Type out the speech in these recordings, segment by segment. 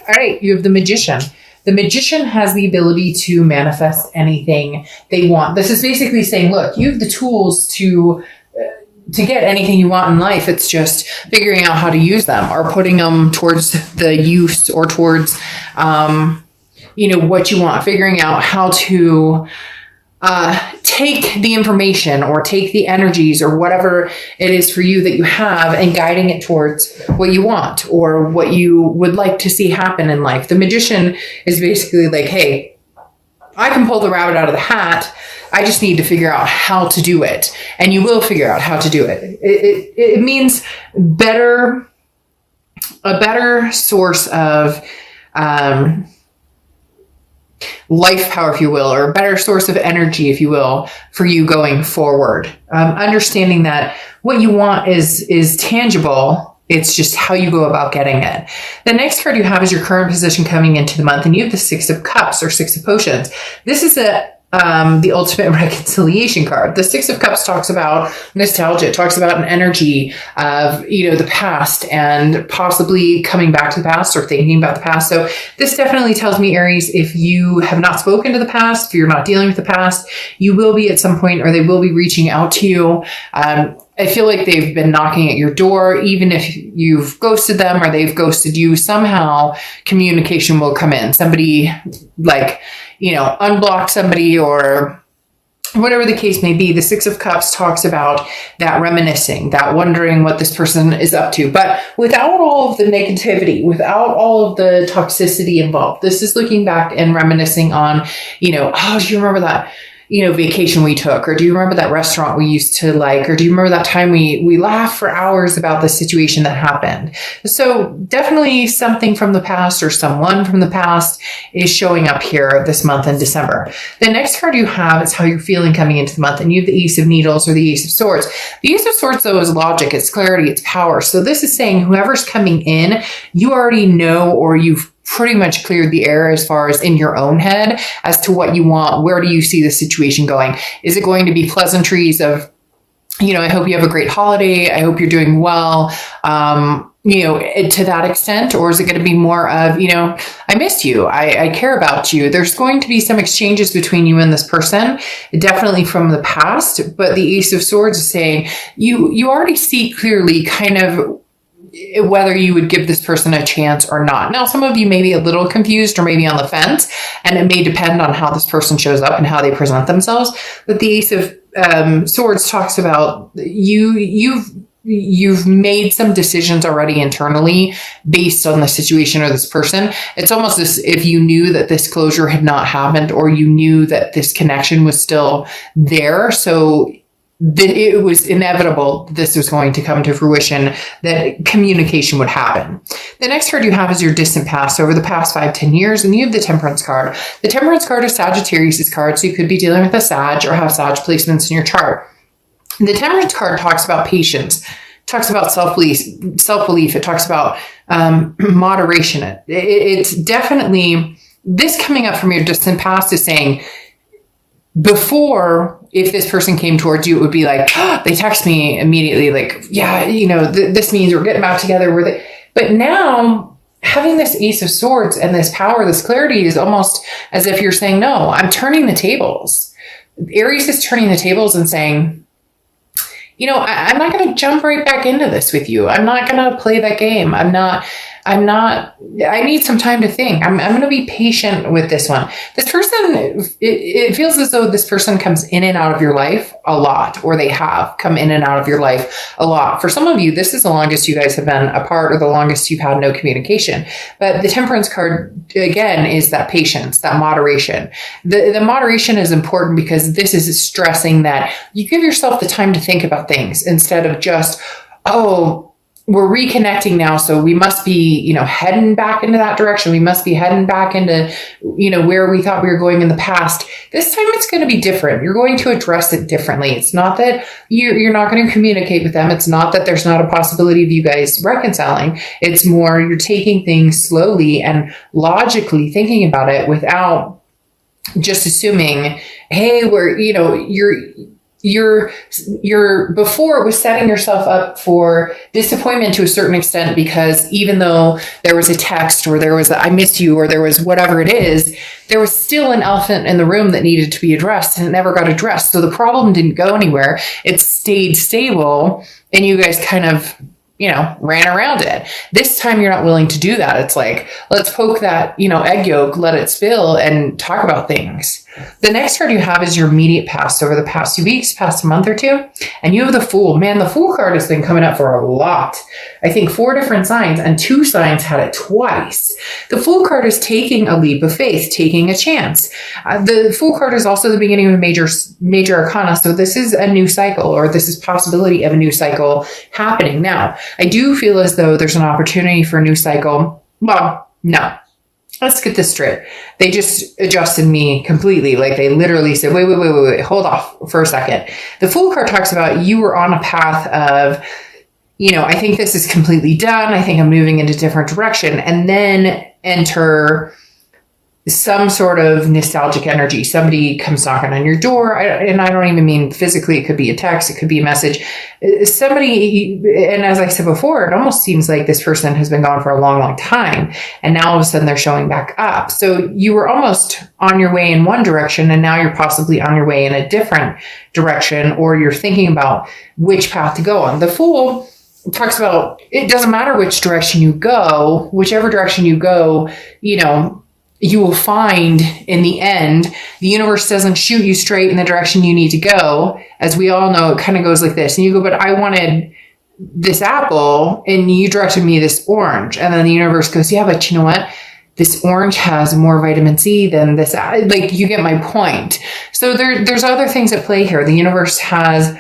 All right, you have the Magician. The Magician has the ability to manifest anything they want. This is basically saying, look, you have the tools to get anything you want in life. It's just figuring out how to use them or putting them towards the use or towards, what you want, figuring out how to take the information or take the energies or whatever it is for you that you have and guiding it towards what you want or what you would like to see happen in life. The Magician is basically like, hey, I can pull the rabbit out of the hat. I just need to figure out how to do it. And you will figure out how to do it. It means a better source of life power, if you will, or a better source of energy, if you will, for you going forward. Understanding that what you want is tangible. It's just how you go about getting it. The next card you have is your current position coming into the month, and you have the Six of Cups or Six of Potions. This is the ultimate reconciliation card. The Six of Cups talks about nostalgia. It talks about an energy of, the past and possibly coming back to the past or thinking about the past. So this definitely tells me, Aries, if you have not spoken to the past, if you're not dealing with the past, you will be at some point, or they will be reaching out to you. I feel like they've been knocking at your door. Even if you've ghosted them or they've ghosted you, somehow communication will come in. Somebody unblock somebody or whatever the case may be. The Six of Cups talks about that reminiscing, that wondering what this person is up to, but without all of the negativity, without all of the toxicity involved. This is looking back and reminiscing on, oh, do you remember that vacation we took? Or do you remember that restaurant we used to like? Or do you remember that time we laughed for hours about the situation that happened? So definitely something from the past or someone from the past is showing up here this month in December. The next card you have is how you're feeling coming into the month, and you have the Ace of Needles or the Ace of Swords. The Ace of Swords, though, is logic, it's clarity, it's power. So this is saying whoever's coming in, you already know, or you've pretty much cleared the air as far as in your own head as to what you want. Where do you see the situation going? Is it going to be pleasantries of, I hope you have a great holiday. I hope you're doing well. To that extent, or is it going to be more of, I missed you. I care about you. There's going to be some exchanges between you and this person, definitely from the past, but the Ace of Swords is saying you already see clearly kind of whether you would give this person a chance or not. Now, some of you may be a little confused or maybe on the fence, and it may depend on how this person shows up and how they present themselves. But the Ace of Swords talks about you've made some decisions already internally based on the situation or this person. It's almost as if you knew that this closure had not happened, or you knew that this connection was still there. So it was inevitable this was going to come to fruition, that communication would happen. The next card you have is your distant past, over the past 5-10 years, and you have the Temperance card. The Temperance card is Sagittarius' card, so you could be dealing with a Sag or have Sag placements in your chart. The Temperance card talks about patience, talks about self-belief. It talks about moderation. It's definitely, this coming up from your distant past is saying, before, if this person came towards you, it would be like, they text me immediately, like, yeah, this means we're getting back together. But now, having this Ace of Swords and this power, this clarity, is almost as if you're saying, no, I'm turning the tables. Aries is turning the tables and saying, I'm not going to jump right back into this with you. I'm not going to play that game. I need some time to think. I'm going to be patient with this one. This person, it feels as though this person comes in and out of your life a lot, or they have come in and out of your life a lot. For some of you, this is the longest you guys have been apart, or the longest you've had no communication. But the Temperance card, again, is that patience, that moderation. The moderation is important because this is stressing that you give yourself the time to think about things instead of just, we're reconnecting now, so we must be, heading back into that direction. We must be heading back into, where we thought we were going in the past. This time it's going to be different. You're going to address it differently. It's not that you're not going to communicate with them. It's not that there's not a possibility of you guys reconciling. It's more you're taking things slowly and logically thinking about it without just assuming, hey, you're before it was setting yourself up for disappointment to a certain extent, because even though there was a text or there was a, I miss you, or there was whatever it is, there was still an elephant in the room that needed to be addressed, and it never got addressed. So the problem didn't go anywhere. It stayed stable, and you guys kind of, ran around it. This time you're not willing to do that. It's like, let's poke that, egg yolk, let it spill, and talk about things. The next card you have is your immediate past, over the past 2 weeks, past a month or two. And you have the Fool. Man, the Fool card has been coming up for a lot. I think 4 different signs, and 2 signs had it twice. The Fool card is taking a leap of faith, taking a chance. The Fool card is also the beginning of a major arcana. So this is a new cycle, or this is possibility of a new cycle happening. Now, I do feel as though there's an opportunity for a new cycle. Well, no. Let's get this straight. They just adjusted me completely. Like, they literally said, wait, hold off for a second. The Fool card talks about you were on a path of, I think this is completely done. I think I'm moving in a different direction. And then enter some sort of nostalgic energy. Somebody comes knocking on your door, and I don't even mean physically. It could be a text, it could be a message. Somebody, and as I said before, it almost seems like this person has been gone for a long, long time, and now all of a sudden they're showing back up. So you were almost on your way in one direction, and now you're possibly on your way in a different direction, or you're thinking about which path to go on. The Fool talks about it doesn't matter which direction you go, whichever direction you go, you will find in the end, the universe doesn't shoot you straight in the direction you need to go. As we all know, it kind of goes like this. And you go, but I wanted this apple and you directed me this orange. And then the universe goes, yeah, but you know what? This orange has more vitamin C than this. Like, you get my point. So there's other things at play here. The universe has,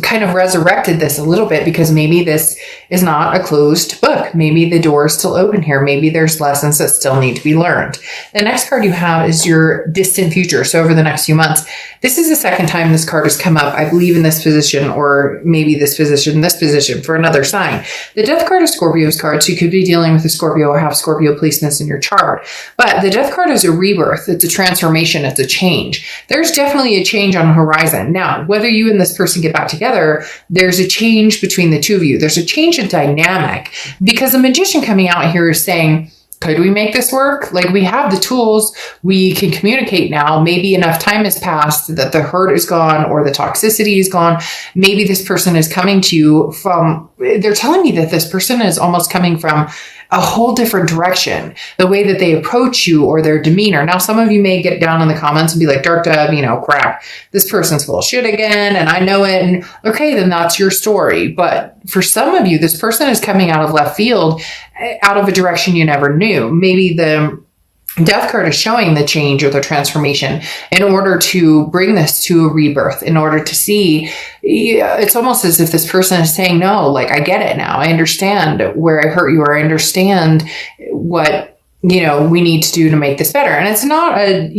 kind of resurrected this a little bit, because maybe this is not a closed book. Maybe the door is still open here. Maybe there's lessons that still need to be learned. The next card you have is your distant future. So over the next few months, this is the second time this card has come up, I believe, in this position, or maybe this position for another sign. The Death card is Scorpio's card, so you could be dealing with a Scorpio or have Scorpio placements in your chart. But the Death card is a rebirth. It's a transformation. It's a change. There's definitely a change on the horizon. Now, whether you and this person get back together, there's a change between the two of you. There's a change in dynamic, because the Magician coming out here is saying, could we make this work? Like, we have the tools. We can communicate now. Maybe enough time has passed that the hurt is gone, or the toxicity is gone. Maybe this person is coming to you from, they're telling me that this person is almost coming from a whole different direction, the way that they approach you or their demeanor. Now, some of you may get down in the comments and be like, Dark Dove, crap, this person's full of shit again, and I know it. And okay, then that's your story. But for some of you, this person is coming out of left field, out of a direction you never knew. Maybe the Death card is showing the change or the transformation in order to bring this to a rebirth, in order to see. It's almost as if this person is saying, no, like, I get it now. I understand where I hurt you, or I understand what, we need to do to make this better. And it's not a,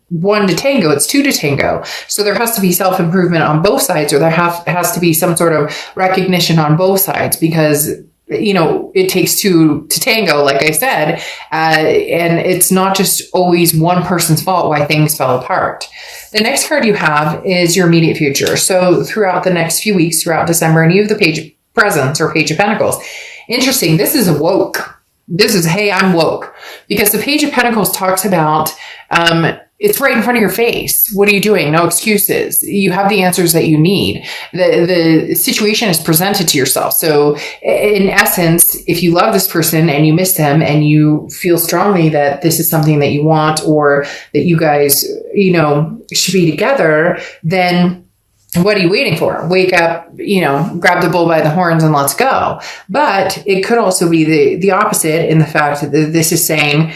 1 to tango, it's 2 to tango. So there has to be self-improvement on both sides, or there has to be some sort of recognition on both sides, because it takes 2 to tango, like I said, and it's not just always one person's fault why things fell apart. The next card you have is your immediate future. So throughout the next few weeks, throughout December, and you have the Page of Presents, or Page of Pentacles. Interesting. This is woke. This is, hey, I'm woke. Because the Page of Pentacles talks about, it's right in front of your face. What are you doing? No excuses. You have the answers that you need. The situation is presented to yourself. So in essence, if you love this person and you miss them, and you feel strongly that this is something that you want, or that you guys, should be together, then what are you waiting for? Wake up, grab the bull by the horns and let's go. But it could also be the opposite, in the fact that this is saying,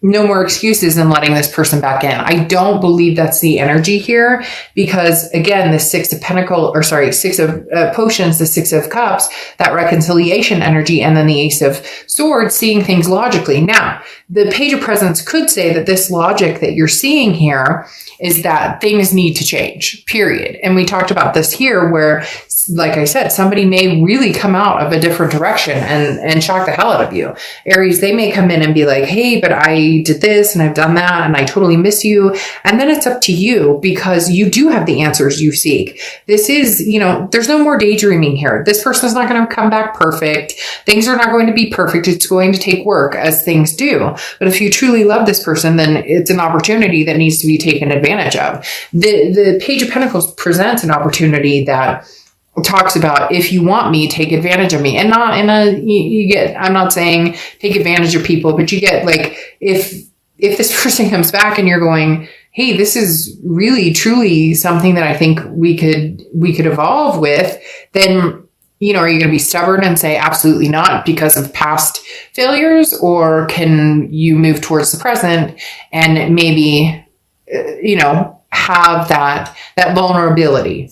no more excuses and letting this person back in. I don't believe that's the energy here, because again, the Six of Potions, the Six of Cups, that reconciliation energy, and then the Ace of Swords, seeing things logically. Now, the Page of Presents could say that this logic that you're seeing here is that things need to change, period. And we talked about this here, where like I said, somebody may really come out of a different direction and shock the hell out of you. Aries, they may come in and be like, hey, but I did this and I've done that and I totally miss you. And then it's up to you, because you do have the answers you seek. This is, there's no more daydreaming here. This person's not going to come back perfect. Things are not going to be perfect. It's going to take work, as things do. But if you truly love this person, then it's an opportunity that needs to be taken advantage of. The Page of Pentacles presents an opportunity that talks about, if you want me, take advantage of me. And not in I'm not saying take advantage of people, but you get like, if this person comes back and you're going, hey, this is really truly something that I think we could evolve with, then, are you going to be stubborn and say absolutely not because of past failures? Or can you move towards the present and maybe, have that vulnerability?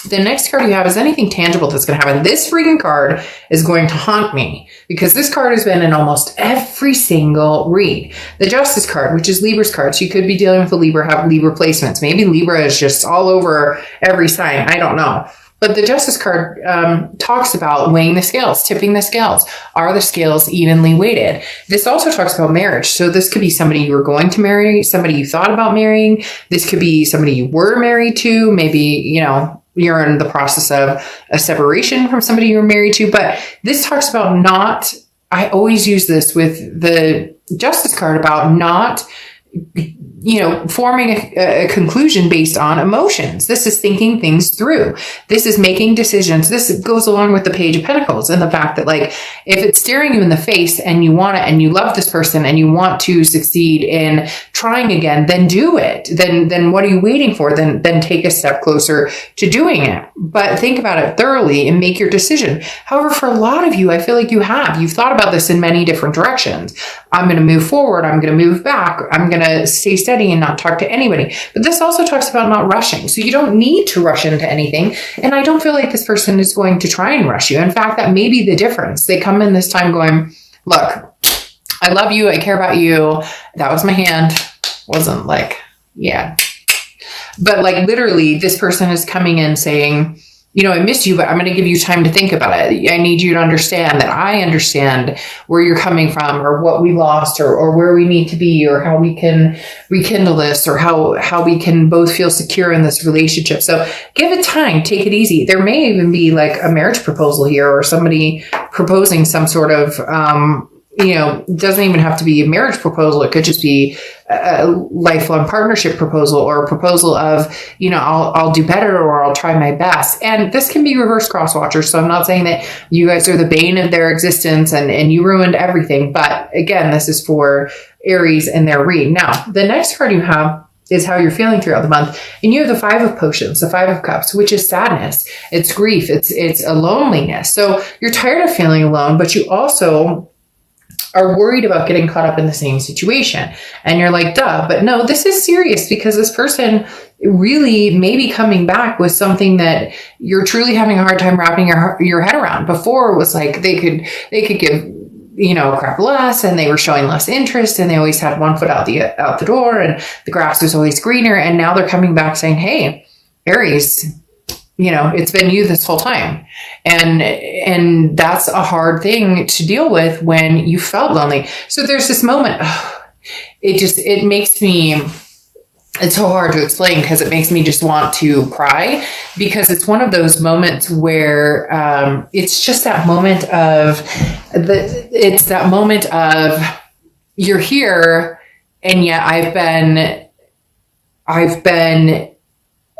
The next card you have is anything tangible that's going to happen. This freaking card is going to haunt me, because this card has been in almost every single read. The Justice card, which is Libra's card. So you could be dealing with a Libra, have Libra placements. Maybe Libra is just all over every sign. I don't know. But the Justice card talks about weighing the scales, tipping the scales. Are the scales evenly weighted? This also talks about marriage. So this could be somebody you were going to marry, somebody you thought about marrying. This could be somebody you were married to. Maybe, you're in the process of a separation from somebody you were married to. But this talks about I always use this with the Justice card, about not forming a conclusion based on emotions. This is thinking things through. This is making decisions. This goes along with the Page of Pentacles and the fact that, like, if it's staring you in the face and you want it and you love this person and you want to succeed in trying again, then do it. Then what are you waiting for? Then take a step closer to doing it. But think about it thoroughly and make your decision. However, for a lot of you, I feel like you've thought about this in many different directions. I'm going to move forward. I'm going to move back. I'm going to stay steady and not talk to anybody. But this also talks about not rushing. So you don't need to rush into anything. And I don't feel like this person is going to try and rush you. In fact, that may be the difference. They come in this time going, look, I love you. I care about you. That was my hand. Wasn't like, yeah. But like literally this person is coming in saying, I miss you, but I'm going to give you time to think about it. I need you to understand that I understand where you're coming from, or what we lost, or where we need to be, or how we can rekindle this, or how we can both feel secure in this relationship. So give it time, take it easy. There may even be like a marriage proposal here, or somebody proposing some sort of, it doesn't even have to be a marriage proposal. It could just be a lifelong partnership proposal, or a proposal of, I'll do better, or I'll try my best. And this can be reverse cross watchers. So I'm not saying that you guys are the bane of their existence and you ruined everything. But again, this is for Aries and their read. Now, the next card you have is how you're feeling throughout the month. And you have the Five of Potions, the Five of Cups, which is sadness. It's grief. It's a loneliness. So you're tired of feeling alone, but you also are worried about getting caught up in the same situation. And you're like, duh, but no, this is serious, because this person really may be coming back with something that you're truly having a hard time wrapping your head around. Before it was like they could give crap less, and they were showing less interest, and they always had one foot out the door, and the grass was always greener. And now they're coming back saying, hey, Aries, it's been you this whole time. And that's a hard thing to deal with when you felt lonely. So there's this moment, it makes me, it's so hard to explain, because it makes me just want to cry, because it's one of those moments where it's just that moment of you're here, and yet I've been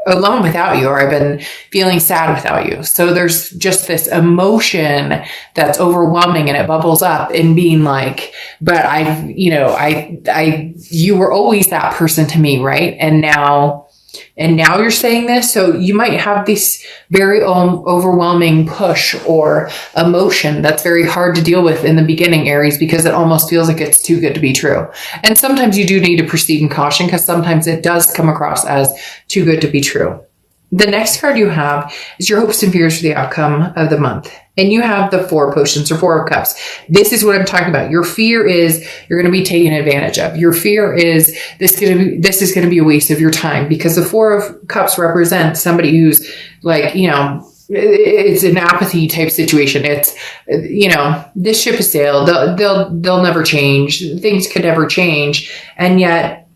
alone without you, or I've been feeling sad without you. So there's just this emotion that's overwhelming, and it bubbles up in being like, but you were always that person to me, right? And now you're saying this. So you might have this very overwhelming push or emotion that's very hard to deal with in the beginning, Aries, because it almost feels like it's too good to be true. And sometimes you do need to proceed in caution, because sometimes it does come across as too good to be true. The next card you have is your hopes and fears for the outcome of the month. And you have the Four of Potions, or Four of Cups. This is what I'm talking about. Your fear is you're going to be taken advantage of. Your fear is this is going to be a waste of your time, because the Four of Cups represents somebody who's like, it's an apathy type situation. It's, this ship has sailed. They'll never change. Things could never change. And yet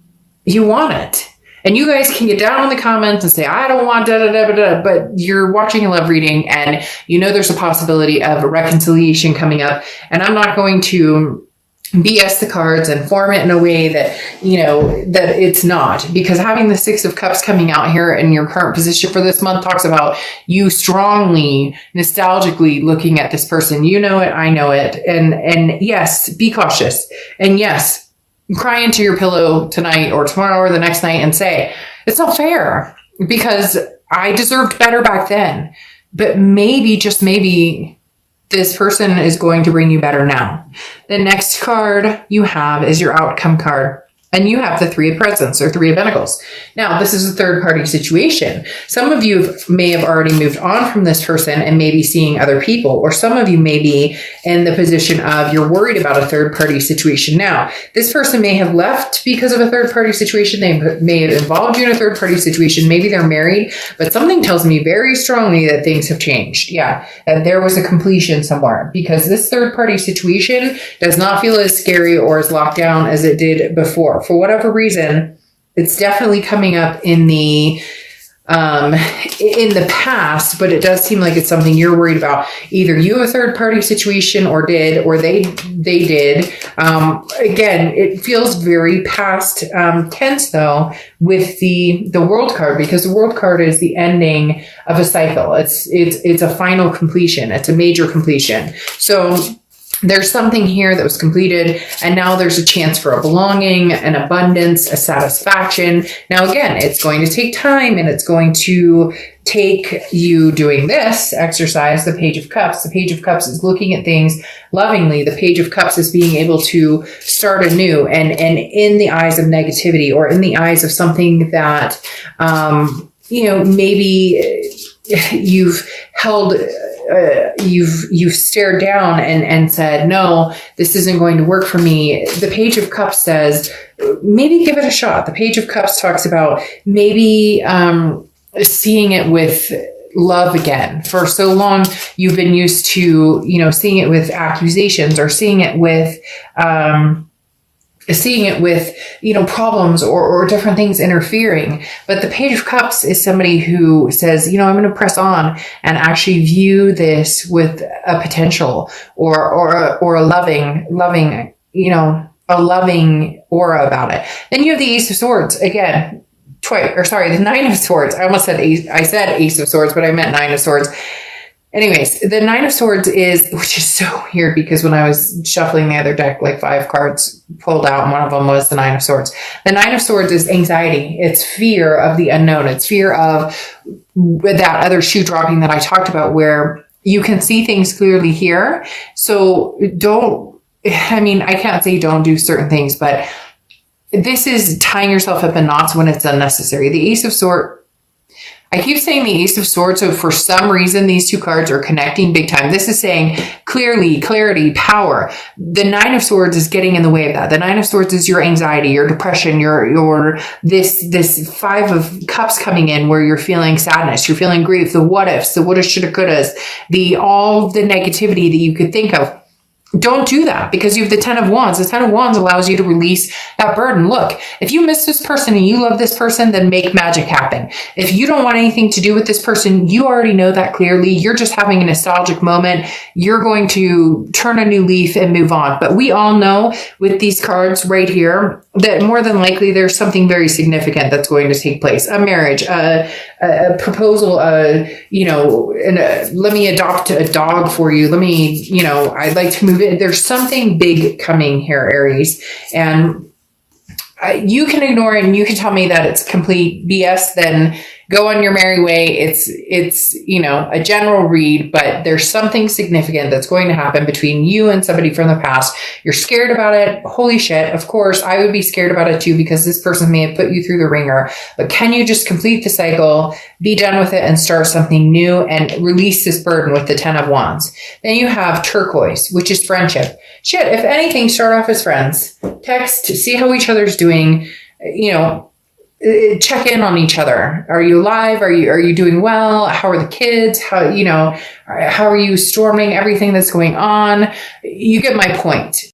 you want it. And you guys can get down in the comments and say, I don't want da da da da da, but you're watching a love reading and there's a possibility of a reconciliation coming up. And I'm not going to BS the cards and form it in a way that, that it's not, because having the Six of Cups coming out here in your current position for this month talks about you strongly, nostalgically looking at this person. You know it, I know it. And yes, be cautious. And yes, cry into your pillow tonight or tomorrow or the next night and say, it's not fair because I deserved better back then. But maybe, just maybe, this person is going to bring you better now. The next card you have is your outcome card. And you have the Three of Presents or Three of Pentacles. Now, this is a third party situation. Some of you may have already moved on from this person and may be seeing other people, or some of you may be in the position of you're worried about a third party situation. Now, this person may have left because of a third party situation. They may have involved you in a third party situation. Maybe they're married, but something tells me very strongly that things have changed. Yeah, that there was a completion somewhere, because this third party situation does not feel as scary or as locked down as it did before. For whatever reason, it's definitely coming up in the past, but it does seem like it's something you're worried about. Either you have a third party situation or they did. Again, it feels very past tense though with the World card, because the World card is the ending of a cycle. It's a final completion. It's a major completion. So there's something here that was completed, and now there's a chance for a belonging, an abundance, a satisfaction. Now, again, it's going to take time, and it's going to take you doing this exercise, the Page of Cups. The Page of Cups is looking at things lovingly. The Page of Cups is being able to start anew, and in the eyes of negativity, or in the eyes of something that, maybe you've held... you've stared down and said, no, this isn't going to work for me. The Page of Cups says, maybe give it a shot. The Page of Cups talks about maybe seeing it with love again. For so long, you've been used to, seeing it with accusations, or seeing it with problems or different things interfering. But the Page of Cups is somebody who says, I'm going to press on and actually view this with a potential or a loving, a loving aura about it. Then you have the Ace of Swords again, the Nine of Swords. I almost said Ace of Swords, but I meant Nine of Swords. Anyways, the Nine of Swords which is so weird, because when I was shuffling the other deck, like 5 cards pulled out, and one of them was the Nine of Swords. The Nine of Swords is anxiety. It's fear of the unknown. It's fear of that other shoe dropping that I talked about, where you can see things clearly here. So I can't say don't do certain things, but this is tying yourself up in knots when it's unnecessary. The Ace of Swords, I keep saying the Ace of Swords, so for some reason, these two cards are connecting big time. This is saying clarity, power. The Nine of Swords is getting in the way of that. The Nine of Swords is your anxiety, your depression, your this Five of Cups coming in, where you're feeling sadness, you're feeling grief, the what ifs, the woulda, shoulda, couldas, all the negativity that you could think of. Don't do that, because you have the Ten of Wands. The Ten of Wands allows you to release that burden. Look, if you miss this person and you love this person, then make magic happen. If you don't want anything to do with this person, you already know that clearly. You're just having a nostalgic moment. You're going to turn a new leaf and move on. But we all know with these cards right here that more than likely there's something very significant that's going to take place. A marriage, a proposal, let me adopt a dog for you. I'd like to move in. There's something big coming here, Aries. And you can ignore it and you can tell me that it's complete BS, then go on your merry way. It's a general read, but there's something significant that's going to happen between you and somebody from the past. You're scared about it. Holy shit. Of course, I would be scared about it too, because this person may have put you through the ringer. But can you just complete the cycle, be done with it, and start something new and release this burden with the Ten of Wands? Then you have turquoise, which is friendship. Shit, if anything, start off as friends. Text, see how each other's doing, check in on each other. Are you alive? Are you doing well? How are the kids? How are you storming everything that's going on? You get my point.